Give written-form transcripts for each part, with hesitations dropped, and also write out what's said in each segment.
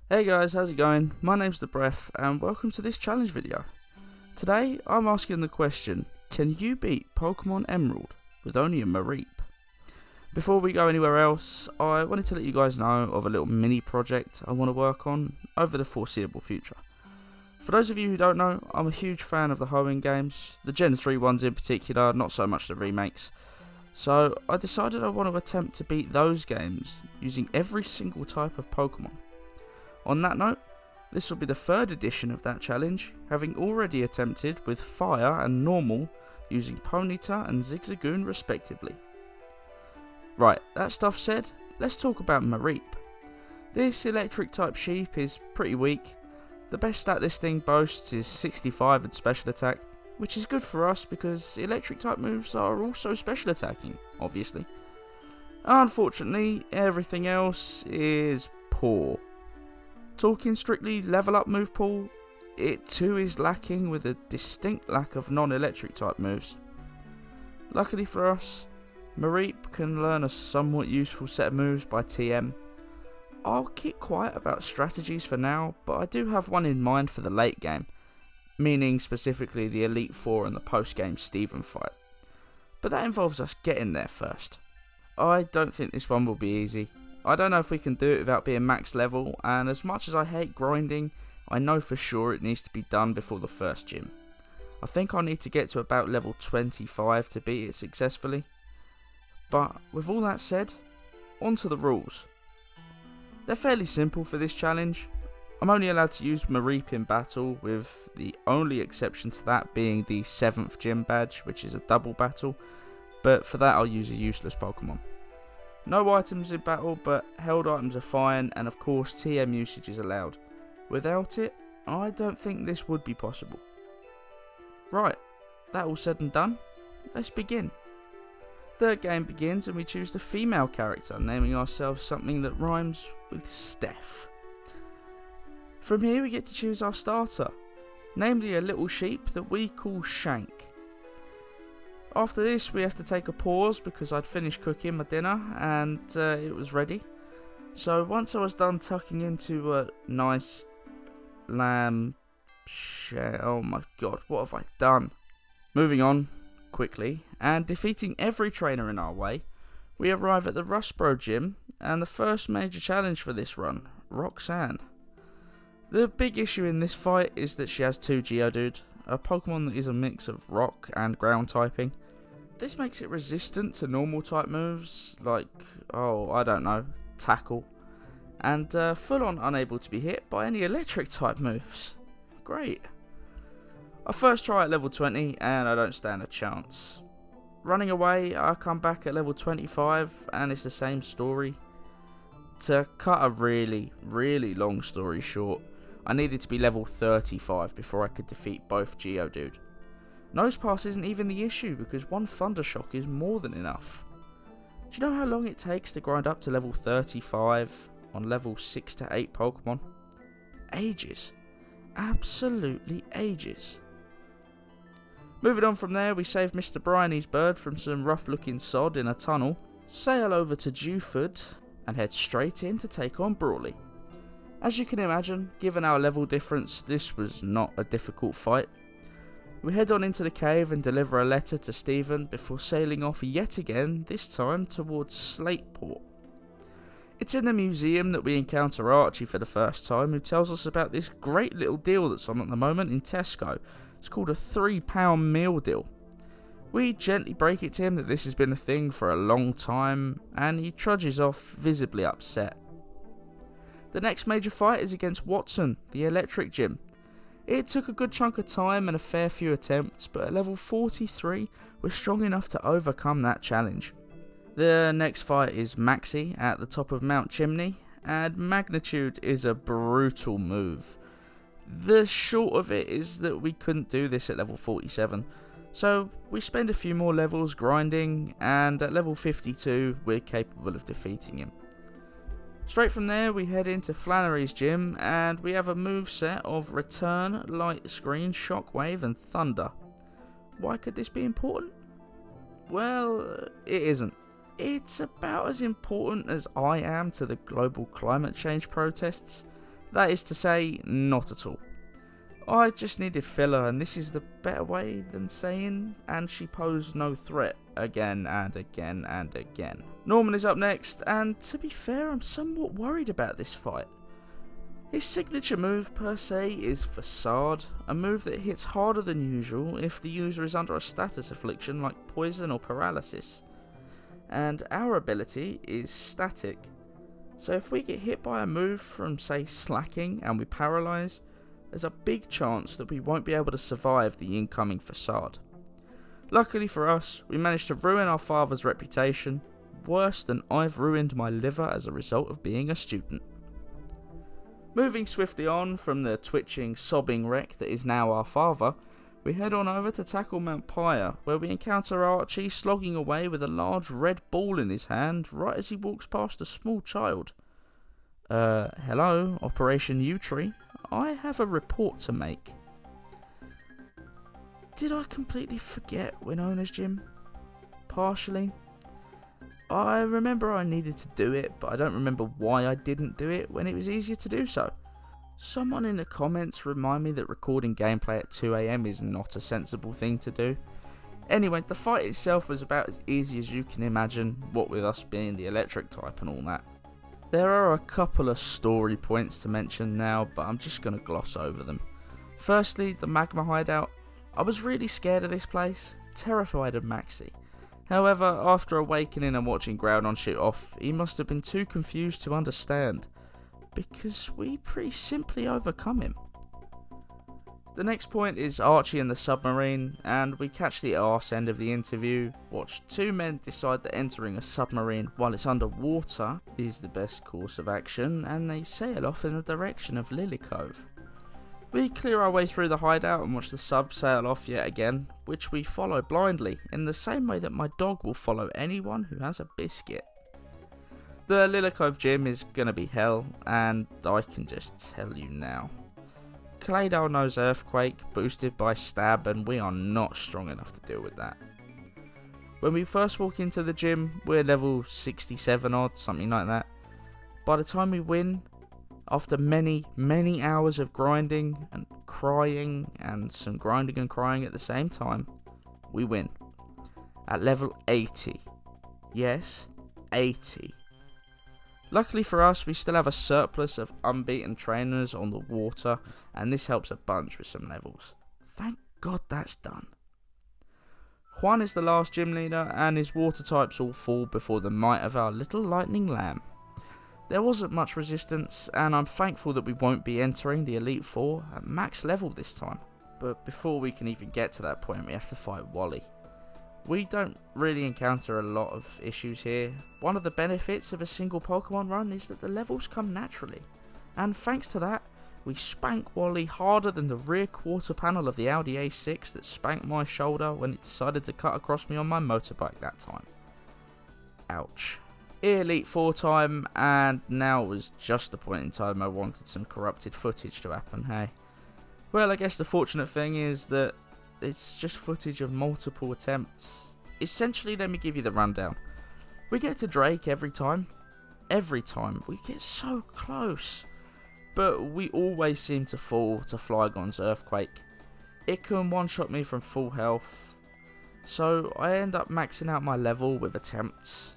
Hey guys, how's it going? My name's Breph and welcome to this challenge video. Today I'm asking the question, can you beat Pokémon Emerald with only a Mareep? Before we go anywhere else, I wanted to let you guys know of a little mini project I want to work on over the foreseeable future. For those of you who don't know, I'm a huge fan of the Hoenn games, the Gen 3 ones in particular, not so much the remakes. So I decided I want to attempt to beat those games using every single type of Pokemon. On that note, this will be the third edition of that challenge, having already attempted with Fire and Normal using Ponyta and Zigzagoon respectively. Right, that stuff said, let's talk about Mareep. This electric type sheep is pretty weak. The best stat this thing boasts is 65 in special attack, which is good for us because electric type moves are also special attacking, obviously. Unfortunately, everything else is poor. Talking strictly level up move pool, it too is lacking with a distinct lack of non-electric type moves. Luckily for us, Mareep can learn a somewhat useful set of moves by TM. I'll keep quiet about strategies for now, but I do have one in mind for the late game, meaning specifically the Elite Four and the post-game Steven fight. But that involves us getting there first. I don't think this one will be easy. I don't know if we can do it without being max level, and as much as I hate grinding, I know for sure it needs to be done before the first gym. I think I'll need to get to about level 25 to beat it successfully. But with all that said, on to the rules. They're fairly simple for this challenge. I'm only allowed to use Mareep in battle, with the only exception to that being the 7th gym badge, which is a double battle, but for that I'll use a useless Pokemon. No items in battle, but held items are fine, and of course TM usage is allowed. Without it, I don't think this would be possible. Right, that all said and done, let's begin. Third game begins and we choose the female character, naming ourselves something that rhymes with Steph. From here we get to choose our starter, namely a little sheep that we call Shank. After this we have to take a pause because I'd finished cooking my dinner and it was ready. So once I was done tucking into a nice lamb shell, oh my god, what have I done? Moving on quickly and defeating every trainer in our way, we arrive at the Rustbro gym and the first major challenge for this run, Roxanne. The big issue in this fight is that she has 2 Geodude, a Pokemon that is a mix of rock and ground typing. This makes it resistant to normal type moves like, tackle, and full on unable to be hit by any electric type moves. Great. I first try at level 20 and I don't stand a chance. Running away, I come back at level 25 and it's the same story. To cut a really long story short, I needed to be level 35 before I could defeat both Geodude. Nosepass isn't even the issue because one Thundershock is more than enough. Do you know how long it takes to grind up to level 35 on level 6 to 8 Pokemon? Ages. Absolutely ages. Moving on from there, we save Mr. Briney's bird from some rough looking sod in a tunnel, sail over to Dewford and head straight in to take on Brawly. As you can imagine, given our level difference, this was not a difficult fight. We head on into the cave and deliver a letter to Steven before sailing off yet again, this time towards Slateport. It's in the museum that we encounter Archie for the first time, who tells us about this great little deal that's on at the moment in Tesco. It's called a £3 meal deal. We gently break it to him that this has been a thing for a long time, and he trudges off visibly upset. The next major fight is against Watson, the electric gym. It took a good chunk of time and a fair few attempts, but at level 43, we're strong enough to overcome that challenge. The next fight is Maxie at the top of Mount Chimney, and Magnitude is a brutal move. The short of it is that we couldn't do this at level 47, so we spend a few more levels grinding, and at level 52, we're capable of defeating him. Straight from there we head into Flannery's gym and we have a moveset of Return, Light Screen, Shockwave and Thunder. Why could this be important? Well, it isn't. It's about as important as I am to the global climate change protests. That is to say, not at all. I just needed filler, and this is the better way than saying, and she posed no threat, again and again and again. Norman is up next, and to be fair, I'm somewhat worried about this fight. His signature move per se is Facade, a move that hits harder than usual if the user is under a status affliction like poison or paralysis. And our ability is Static, so if we get hit by a move from say Slacking and we paralyse, there's a big chance that we won't be able to survive the incoming Facade. Luckily for us, we managed to ruin our father's reputation, worse than I've ruined my liver as a result of being a student. Moving swiftly on from the twitching, sobbing wreck that is now our father, we head on over to tackle Mount Pyre, where we encounter Archie slogging away with a large red ball in his hand right as he walks past a small child. Hello, Operation U-Tree. I have a report to make. Did I completely forget Winona's gym? Partially. I remember I needed to do it, but I don't remember why I didn't do it when it was easier to do so. Someone in the comments remind me that recording gameplay at 2 AM is not a sensible thing to do. Anyway, the fight itself was about as easy as you can imagine, what with us being the electric type and all that. There are a couple of story points to mention now, but I'm just going to gloss over them. Firstly, the magma hideout. I was really scared of this place, terrified of Maxi. However, after awakening and watching Groudon shoot off, he must have been too confused to understand, because we pretty simply overcome him. The next point is Archie and the submarine, and we catch the arse end of the interview, watch two men decide that entering a submarine while it's underwater is the best course of action, and they sail off in the direction of Lily Cove. We clear our way through the hideout and watch the sub sail off yet again, which we follow blindly, in the same way that my dog will follow anyone who has a biscuit. The Lily Cove gym is gonna be hell, and I can just tell you now. Claydol knows Earthquake, boosted by Stab, and we are not strong enough to deal with that. When we first walk into the gym, we're level 67 odd, something like that. By the time we win, after many hours of grinding and crying, and some grinding and crying at the same time, we win. At level 80. Yes, 80. Luckily for us, we still have a surplus of unbeaten trainers on the water, and this helps a bunch with some levels. Thank God that's done. Juan is the last gym leader, and his water types all fall before the might of our little lightning lamb. There wasn't much resistance, and I'm thankful that we won't be entering the Elite Four at max level this time. But before we can even get to that point, we have to fight Wally. We don't really encounter a lot of issues here. One of the benefits of a single Pokemon run is that the levels come naturally, and thanks to that, we spank Wally harder than the rear quarter panel of the Audi A6 that spanked my shoulder when it decided to cut across me on my motorbike that time. Ouch. Elite 4 time, and now was just the point in time I wanted some corrupted footage to happen, hey. Well, I guess the fortunate thing is that it's just footage of multiple attempts. Essentially, let me give you the rundown. We get to Drake every time. Every time. We get so close. But we always seem to fall to Flygon's Earthquake. It can one-shot me from full health. So I end up maxing out my level with attempts.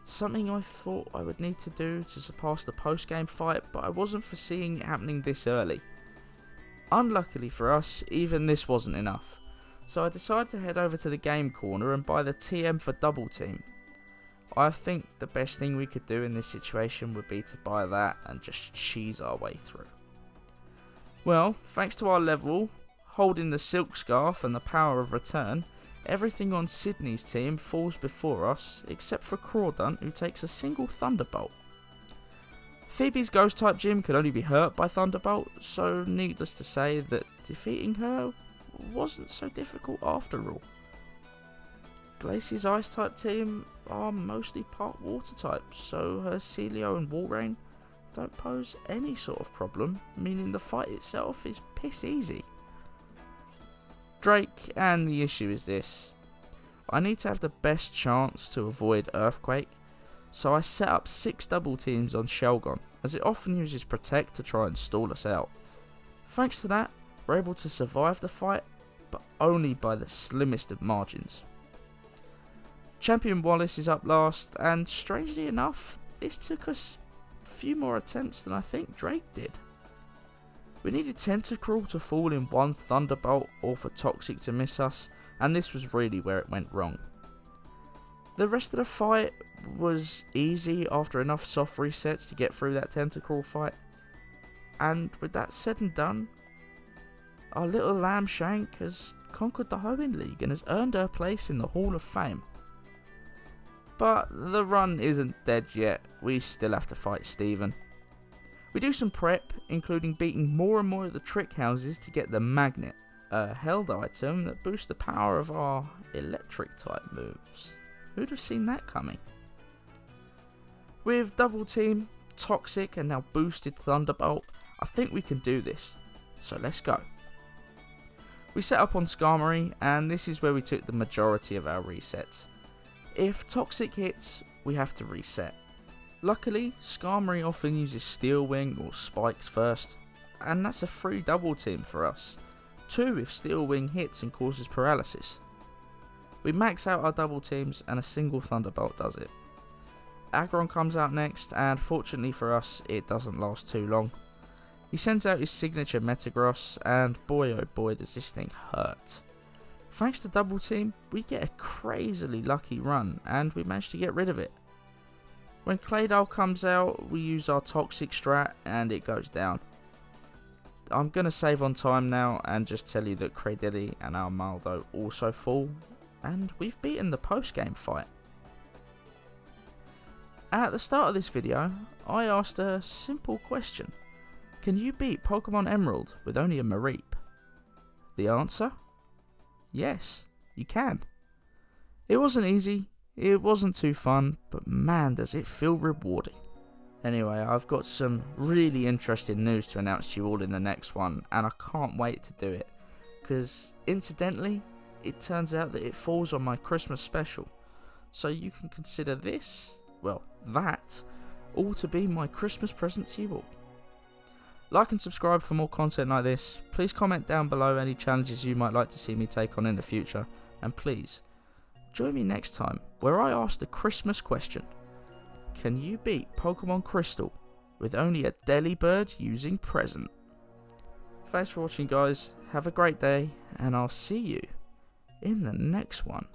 Something I thought I would need to do to surpass the post-game fight, but I wasn't foreseeing it happening this early. Unluckily for us, even this wasn't enough. So I decided to head over to the game corner and buy the TM for Double Team. I think the best thing we could do in this situation would be to buy that and just cheese our way through. Well, thanks to our level, holding the Silk Scarf and the power of return, everything on Sydney's team falls before us except for Crawdont, who takes a single Thunderbolt. Phoebe's Ghost-type gym could only be hurt by Thunderbolt, so needless to say that defeating her wasn't so difficult after all. Glacier's Ice-type team are mostly part Water-type, so her Celio and Walrein don't pose any sort of problem, meaning the fight itself is piss easy. Drake, and the issue is this. I need to have the best chance to avoid Earthquake, so I set up 6 double teams on Shelgon, as it often uses Protect to try and stall us out. Thanks to that, we're able to survive the fight, but only by the slimmest of margins. Champion Wallace is up last, and strangely enough, this took us a few more attempts than I think Drake did. We needed Tentacruel to fall in one Thunderbolt or for Toxic to miss us, and this was really where it went wrong. The rest of the fight was easy after enough soft resets to get through that Tentacruel fight, and with that said and done, our little Lamb Shank has conquered the Hoenn League and has earned her place in the Hall of Fame. But the run isn't dead yet, we still have to fight Steven. We do some prep, including beating more and more of the trick houses to get the Magnet, a held item that boosts the power of our electric type moves. Who'd have seen that coming? With Double Team, Toxic and now boosted Thunderbolt, I think we can do this, so let's go. We set up on Skarmory, and this is where we took the majority of our resets. If Toxic hits, we have to reset. Luckily, Skarmory often uses Steel Wing or Spikes first, and that's a free double team for us. 2 if Steel Wing hits and causes paralysis. We max out our double teams and a single Thunderbolt does it. Aggron comes out next, and fortunately for us, it doesn't last too long. He sends out his signature Metagross, and boy oh boy does this thing hurt. Thanks to Double Team, we get a crazily lucky run, and we manage to get rid of it. When Claydol comes out, we use our Toxic strat, and it goes down. I'm going to save on time now, and just tell you that Cradilly and our Maldo also fall, and we've beaten the post-game fight. At the start of this video, I asked a simple question. Can you beat Pokémon Emerald with only a Mareep? The answer? Yes, you can. It wasn't easy, it wasn't too fun, but man does it feel rewarding. Anyway, I've got some really interesting news to announce to you all in the next one, and I can't wait to do it, because incidentally, it turns out that it falls on my Christmas special, so you can consider this, well, that, all to be my Christmas present to you all. Like and subscribe for more content like this. Please comment down below any challenges you might like to see me take on in the future. And please, join me next time where I ask the Christmas question. Can you beat Pokemon Crystal with only a Delibird using Present? Thanks for watching guys, have a great day, and I'll see you in the next one.